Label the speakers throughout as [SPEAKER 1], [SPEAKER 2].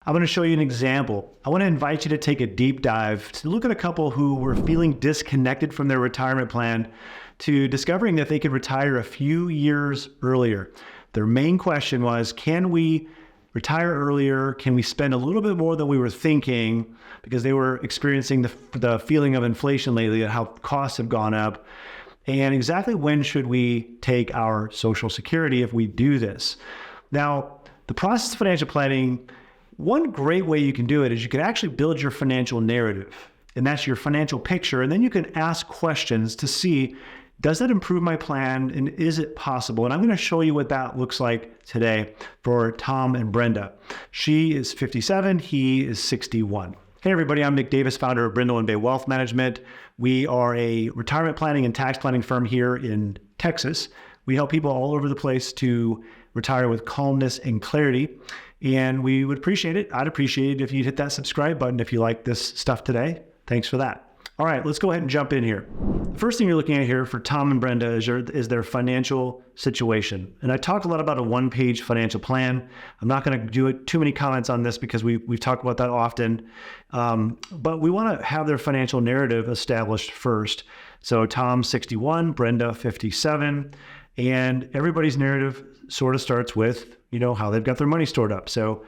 [SPEAKER 1] I'm going to show you an example. I want to invite you to take a deep dive to look at a couple who were feeling disconnected from their retirement plan to discovering that they could retire a few years earlier. Their main question was, can we retire earlier? Can we spend a little bit more than we were thinking? Because they were experiencing the feeling of inflation lately and how costs have gone up. And exactly when should we take our Social Security if we do this? Now, the process of financial planning, one great way you can do it is you can actually build your financial narrative, and that's your financial picture. And then you can ask questions to see, does that improve my plan and is it possible? And I'm going to show you what that looks like today for Tom and Brenda. She is 57, he is 61. Hey everybody, I'm Nick Davis, founder of Brenda Bay Wealth Management. We are a retirement planning and tax planning firm here in Texas. We help people all over the place to retire with calmness and clarity. And we would appreciate it. I'd appreciate it if you'd hit that subscribe button if you like this stuff today. Thanks for that. All right, let's go ahead and jump in here. The first thing you're looking at here for Tom and Brenda is their financial situation. And I talked a lot about a one-page financial plan. I'm not going to do too many comments on this because we've talked about that often. But we want to have their financial narrative established first. So Tom's 61, Brenda 57, and everybody's narrative sort of starts with, how they've got their money stored up. So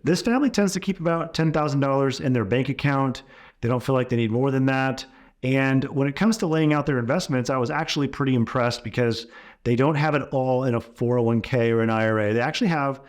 [SPEAKER 1] this family tends to keep about $10,000 in their bank account. They don't feel like they need more than that. And when it comes to laying out their investments, I was actually pretty impressed because they don't have it all in a 401k or an IRA. They actually have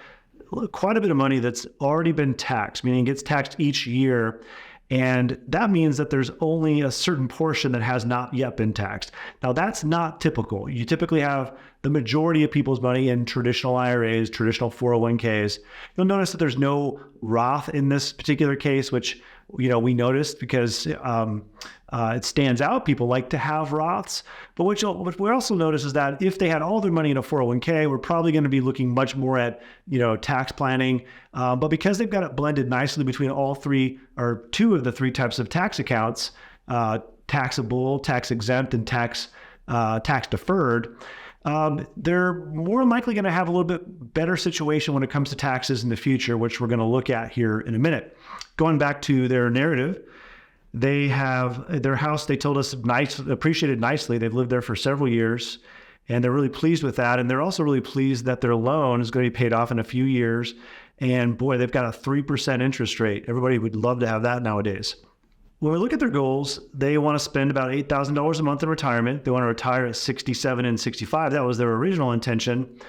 [SPEAKER 1] quite a bit of money that's already been taxed, meaning it gets taxed each year. And that means that there's only a certain portion that has not yet been taxed. Now, that's not typical. You typically have the majority of people's money in traditional IRAs, traditional 401ks. You'll notice that there's no Roth in this particular case, which we noticed because it stands out. People like to have Roths. But what we also notice is that if they had all their money in a 401k, we're probably going to be looking much more at tax planning. But because they've got it blended nicely between all three or two of the three types of tax accounts, taxable, tax exempt, and tax deferred, they're more likely going to have a little bit better situation when it comes to taxes in the future, which we're going to look at here in a minute. Going back to their narrative, they have their house, they told us, appreciated nicely. They've lived there for several years, and they're really pleased with that. And they're also really pleased that their loan is going to be paid off in a few years. And boy, they've got a 3% interest rate. Everybody would love to have that nowadays. When we look at their goals, they want to spend about $8,000 a month in retirement. They want to retire at 67 and 65. That was their original intention.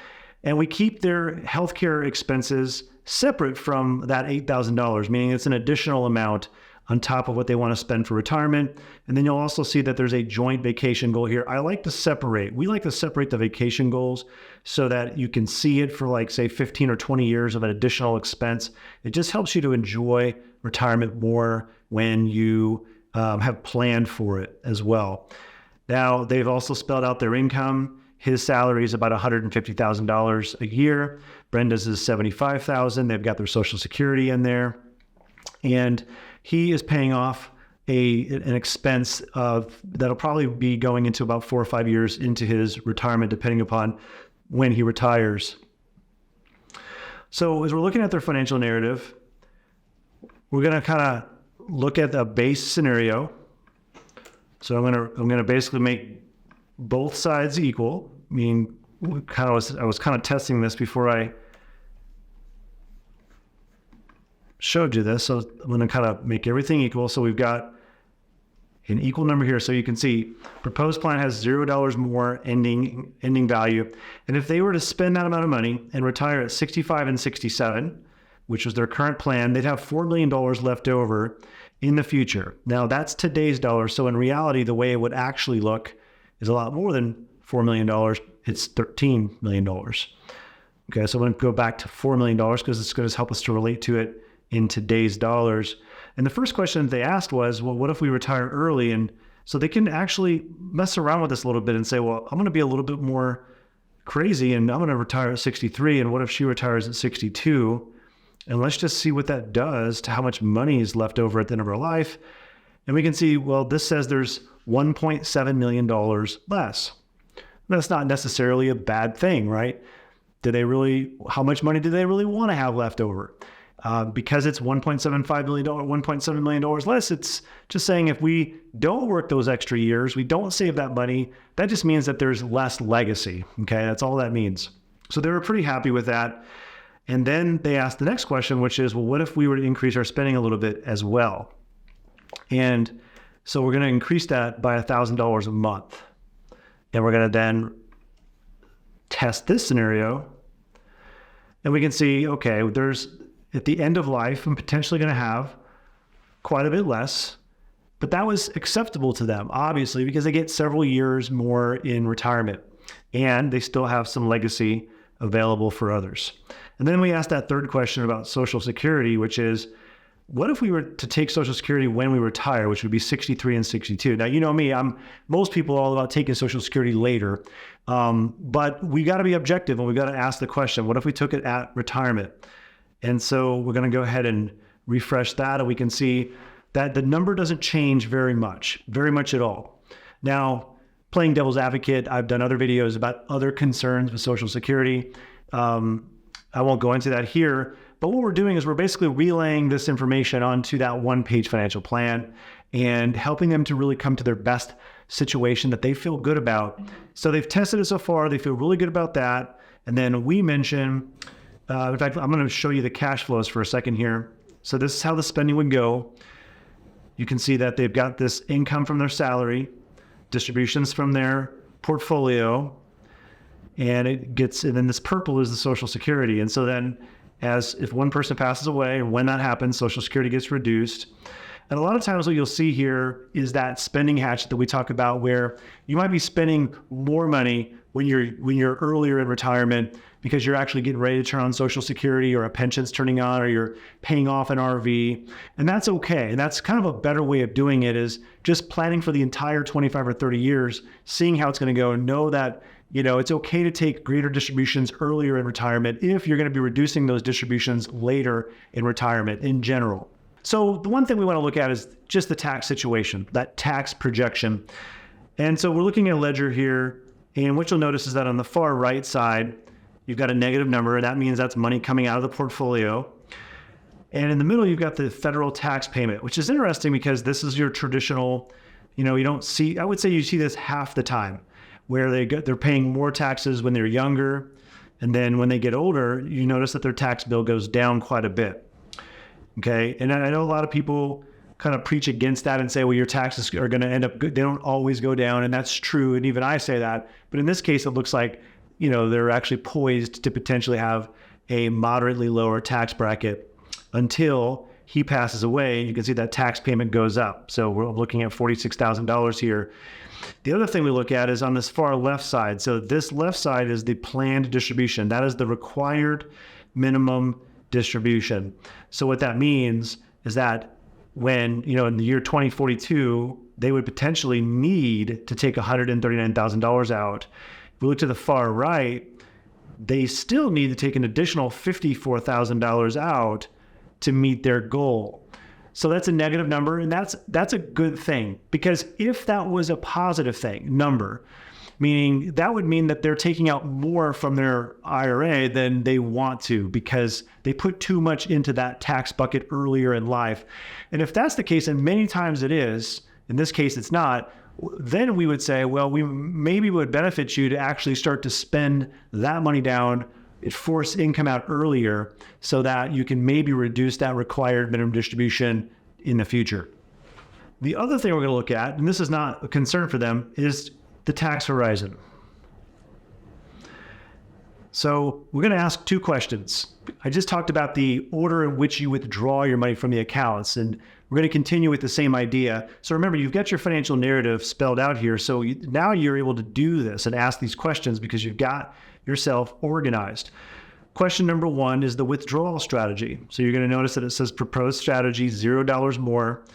[SPEAKER 1] And we keep their healthcare expenses separate from that $8,000, meaning it's an additional amount on top of what they want to spend for retirement. And then you'll also see that there's a joint vacation goal here. We like to separate the vacation goals so that you can see it for say 15 or 20 years of an additional expense. It just helps you to enjoy retirement more when you have planned for it as well. Now, they've also spelled out their income. His salary is about $150,000 a year. Brenda's is $75,000. They've got their Social Security in there. And he is paying off an expense that'll probably be going into about 4 or 5 years into his retirement, depending upon when he retires. So as we're looking at their financial narrative, we're going to kind of look at the base scenario. So I'm going to basically make both sides equal. I mean, I was kind of testing this before I showed you this. So I'm going to kind of make everything equal. So we've got an equal number here. So you can see proposed plan has $0 more ending value. And if they were to spend that amount of money and retire at 65 and 67, which was their current plan, they'd have $4 million left over in the future. Now that's today's dollars. So in reality, the way it would actually look is a lot more than $4 million. It's $13 million. Okay, so I'm going to go back to $4 million because it's going to help us to relate to it in today's dollars. And the first question they asked was, well, what if we retire early? And so they can actually mess around with this a little bit and say, well, I'm going to be a little bit more crazy and I'm going to retire at 63. And what if she retires at 62? And let's just see what that does to how much money is left over at the end of our life. And we can see, well, this says there's $1.7 million less. That's not necessarily a bad thing, right? How much money do they really want to have left over? Because it's $1.75 million, $1.7 million less, it's just saying if we don't work those extra years, we don't save that money, that just means that there's less legacy. Okay, that's all that means. So they were pretty happy with that. And then they asked the next question, which is, well, what if we were to increase our spending a little bit as well? And so we're going to increase that by $1,000 a month. And we're going to then test this scenario. And we can see, okay, there's at the end of life, I'm potentially going to have quite a bit less, but that was acceptable to them, obviously, because they get several years more in retirement and they still have some legacy available for others. And then we asked that third question about Social Security, which is, what if we were to take Social Security when we retire, which would be 63 and 62? Now, you know me, most people are all about taking Social Security later, but we got to be objective and we got to ask the question, what if we took it at retirement? And so we're going to go ahead and refresh that, and we can see that the number doesn't change very much at all. Now, playing devil's advocate, I've done other videos about other concerns with Social Security. I won't go into that here, but what we're doing is we're basically relaying this information onto that one-page financial plan and helping them to really come to their best situation that they feel good about. So they've tested it so far, they feel really good about that. And then we mention, in fact, I'm going to show you the cash flows for a second here. So this is how the spending would go. You can see that they've got this income from their salary, distributions from their portfolio, and then this purple is the Social Security. And so then if one person passes away, when that happens, Social Security gets reduced. And a lot of times what you'll see here is that spending hatchet that we talk about, where you might be spending more money when you're earlier in retirement because you're actually getting ready to turn on Social Security, or a pension's turning on, or you're paying off an RV. And that's okay. And that's kind of a better way of doing it, is just planning for the entire 25 or 30 years, seeing how it's going to go, and know that it's okay to take greater distributions earlier in retirement if you're going to be reducing those distributions later in retirement in general. So the one thing we want to look at is just the tax situation, that tax projection. And so we're looking at a ledger here, and what you'll notice is that on the far right side, you've got a negative number, and that means that's money coming out of the portfolio. And in the middle, you've got the federal tax payment, which is interesting because this is your traditional, you don't see, I would say you see this half the time, where they're paying more taxes when they're younger. And then when they get older, you notice that their tax bill goes down quite a bit. Okay. And I know a lot of people kind of preach against that and say, well, your taxes are going to end up good. They don't always go down. And that's true. And even I say that. But in this case, it looks like, they're actually poised to potentially have a moderately lower tax bracket until he passes away. You can see that tax payment goes up. So we're looking at $46,000 here. The other thing we look at is on this far left side. So this left side is the planned distribution. That is the required minimum distribution. So what that means is that when, in the year 2042, they would potentially need to take $139,000 out. If we look to the far right, they still need to take an additional $54,000 out to meet their goal. So that's a negative number, and that's a good thing, because if that was a positive number, meaning that would mean that they're taking out more from their IRA than they want to because they put too much into that tax bucket earlier in life. And if that's the case, and many times it is, in this case it's not, then we would say, well, we maybe would benefit you to actually start to spend that money down, force income out earlier, so that you can maybe reduce that required minimum distribution in the future. The other thing we're going to look at, and this is not a concern for them, is the tax horizon. So we're going to ask two questions. I just talked about the order in which you withdraw your money from the accounts, and we're going to continue with the same idea. So remember, you've got your financial narrative spelled out here. So now you're able to do this and ask these questions because you've got yourself organized. Question number one is the withdrawal strategy. So you're going to notice that it says proposed strategy, $0 more.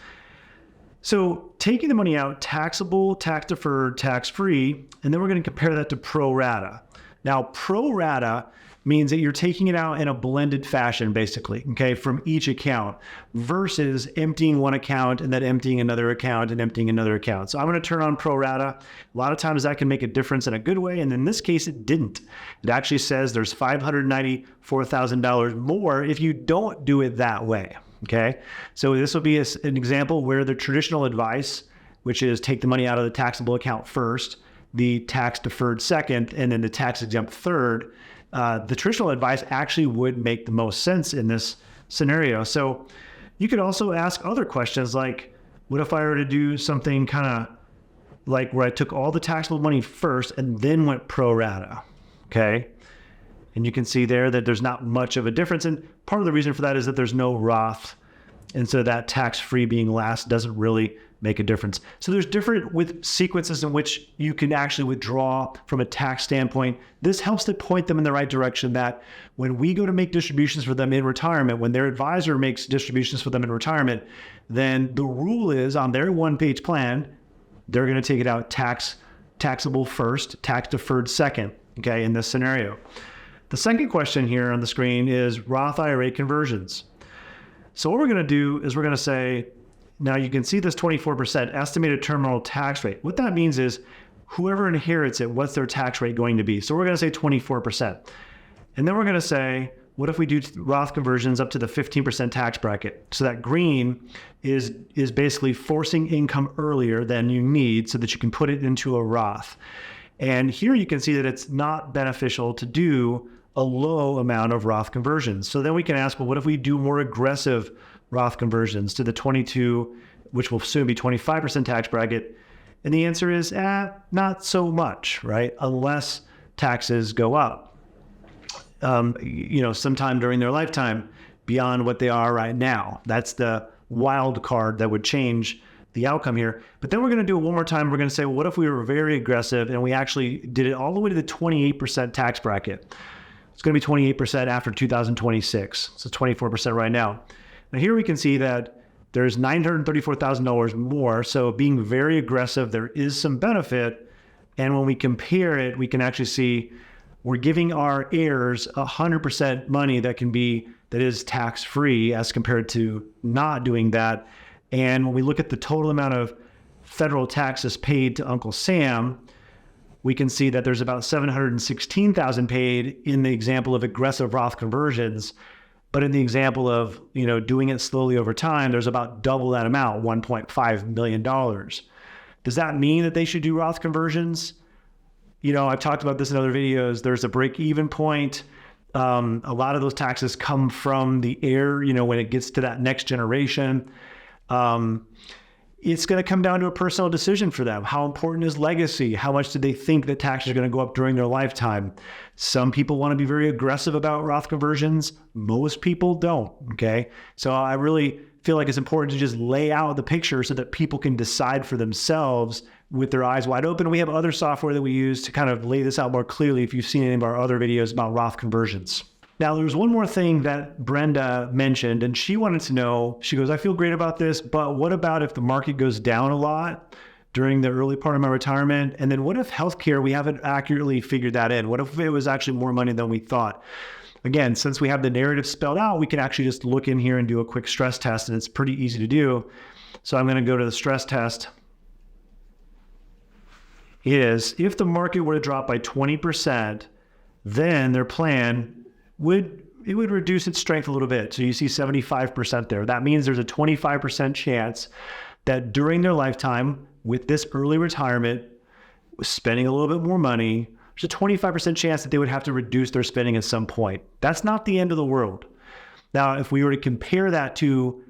[SPEAKER 1] So taking the money out, taxable, tax deferred, tax free, and then we're going to compare that to pro rata. Now, pro rata means that you're taking it out in a blended fashion, basically, okay, from each account versus emptying one account and then emptying another account and emptying another account. So I'm going to turn on pro rata. A lot of times that can make a difference in a good way. And in this case, it didn't. It actually says there's $594,000 more if you don't do it that way. Okay. So this will be an example where the traditional advice, which is take the money out of the taxable account first, the tax deferred second, and then the tax exempt third, the traditional advice actually would make the most sense in this scenario. So you could also ask other questions like, what if I were to do something kind of like where I took all the taxable money first and then went pro rata, okay? And you can see there that there's not much of a difference. And part of the reason for that is that there's no Roth. And so that tax-free being last doesn't really make a difference. So there's different with sequences in which you can actually withdraw from a tax standpoint. This helps to point them in the right direction that when we go to make distributions for them in retirement, when their advisor makes distributions for them in retirement, then the rule is on their one-page plan, they're going to take it out taxable first, tax deferred second, okay, in this scenario. The second question here on the screen is Roth IRA conversions. So what we're going to do is we're going to say, now you can see this 24% estimated terminal tax rate. What that means is whoever inherits it, what's their tax rate going to be? So we're going to say 24%. And then we're going to say, what if we do Roth conversions up to the 15% tax bracket? So that green is basically forcing income earlier than you need so that you can put it into a Roth. And here you can see that it's not beneficial to do a low amount of Roth conversions. So then we can ask, well, what if we do more aggressive Roth conversions to the 22, which will soon be 25% tax bracket? And the answer is, not so much, right? Unless taxes go up, sometime during their lifetime beyond what they are right now. That's the wild card that would change the outcome here. But then we're going to do it one more time. We're going to say, well, what if we were very aggressive and we actually did it all the way to the 28% tax bracket? It's going to be 28% after 2026. So 24% right now. Now here we can see that there's $934,000 more. So being very aggressive, there is some benefit. And when we compare it, we can actually see we're giving our heirs 100% money that is tax-free as compared to not doing that. And when we look at the total amount of federal taxes paid to Uncle Sam, we can see that there's about $716,000 paid in the example of aggressive Roth conversions. But in the example of, doing it slowly over time, there's about double that amount, $1.5 million. Does that mean that they should do Roth conversions? I've talked about this in other videos. There's a break-even point. A lot of those taxes come from the heir, when it gets to that next generation. It's going to come down to a personal decision for them. How important is legacy? How much do they think that taxes are going to go up during their lifetime? Some people want to be very aggressive about Roth conversions. Most people don't, okay? So I really feel like it's important to just lay out the picture so that people can decide for themselves with their eyes wide open. We have other software that we use to kind of lay this out more clearly if you've seen any of our other videos about Roth conversions. Now, there's one more thing that Brenda mentioned, and she wanted to know, she goes, I feel great about this, but what about if the market goes down a lot during the early part of my retirement? And then what if healthcare, we haven't accurately figured that in? What if it was actually more money than we thought? Again, since we have the narrative spelled out, we can actually just look in here and do a quick stress test, and it's pretty easy to do. So I'm going to go to the stress test. If the market were to drop by 20%, then their plan would reduce its strength a little bit. So you see 75% there. That means there's a 25% chance that during their lifetime with this early retirement, spending a little bit more money, there's a 25% chance that they would have to reduce their spending at some point. That's not the end of the world. Now, if we were to compare that to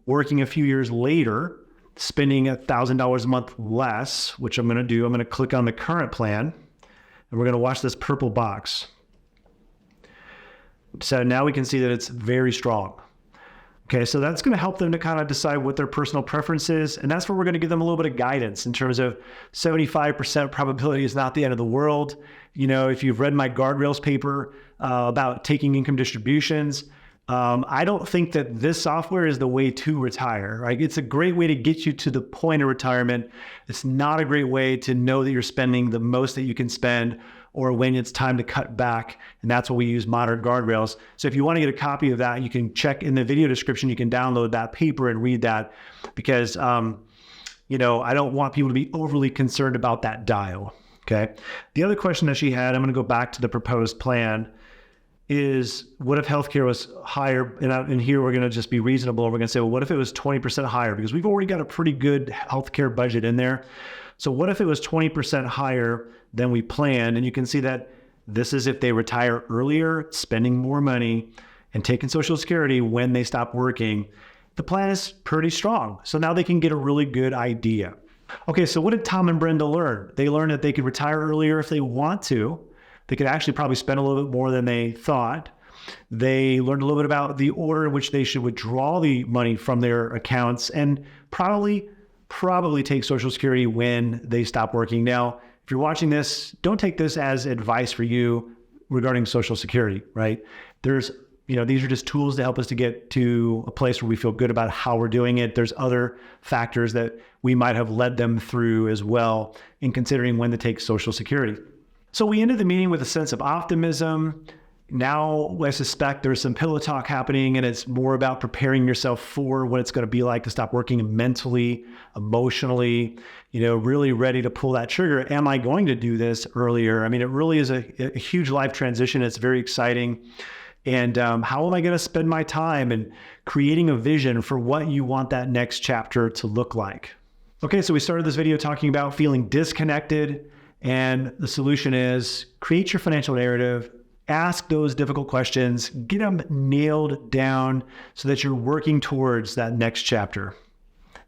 [SPEAKER 1] working a few years later, spending $1,000 a month less, which I'm going to do, I'm going to click on the current plan, and we're going to watch this purple box. So now we can see that it's very strong. Okay, so that's going to help them to kind of decide what their personal preference is. And that's where we're going to give them a little bit of guidance in terms of 75% probability is not the end of the world. If you've read my guardrails paper about taking income distributions, I don't think that this software is the way to retire, right? It's a great way to get you to the point of retirement. It's not a great way to know that you're spending the most that you can spend or when it's time to cut back. And that's what we use moderate guardrails. So if you want to get a copy of that, you can check in the video description. You can download that paper and read that because, you know, I don't want people to be overly concerned about that dial. Okay. The other question that she had, I'm going to go back to the proposed plan, is what if healthcare was higher? And here we're going to just be reasonable. We're going to say, well, what if it was 20% higher? Because we've already got a pretty good healthcare budget in there. So what if it was 20% higher than we planned? And you can see that this is if they retire earlier, spending more money and taking Social Security when they stop working. The plan is pretty strong. So now they can get a really good idea. Okay, so what did Tom and Brenda learn? They learned that they could retire earlier if they want to. They could actually probably spend a little bit more than they thought. They learned a little bit about the order in which they should withdraw the money from their accounts and probably take Social Security when they stop working. Now, if you're watching this, don't take this as advice for you regarding Social Security, right? These are just tools to help us to get to a place where we feel good about how we're doing it. There's other factors that we might have led them through as well in considering when to take Social Security. So we ended the meeting with a sense of optimism. Now I suspect there's some pillow talk happening, and it's more about preparing yourself for what it's going to be like to stop working mentally, emotionally, really ready to pull that trigger. Am I going to do this earlier? I mean, it really is a huge life transition. It's very exciting. And how am I going to spend my time and creating a vision for what you want that next chapter to look like? Okay, so we started this video talking about feeling disconnected. And the solution is create your financial narrative, ask those difficult questions, get them nailed down so that you're working towards that next chapter.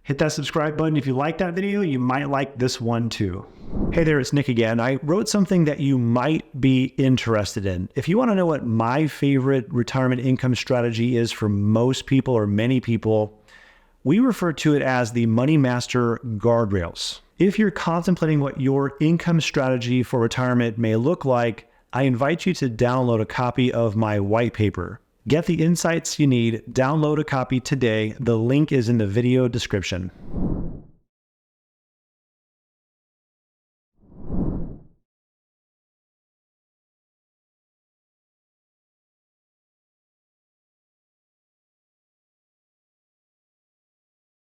[SPEAKER 1] Hit that subscribe button. If you like that video, you might like this one too. Hey there, it's Nick again. I wrote something that you might be interested in. If you want to know what my favorite retirement income strategy is for most people or many people, we refer to it as the Money Master Guardrails. If you're contemplating what your income strategy for retirement may look like, I invite you to download a copy of my white paper. Get the insights you need. Download a copy today. The link is in the video description.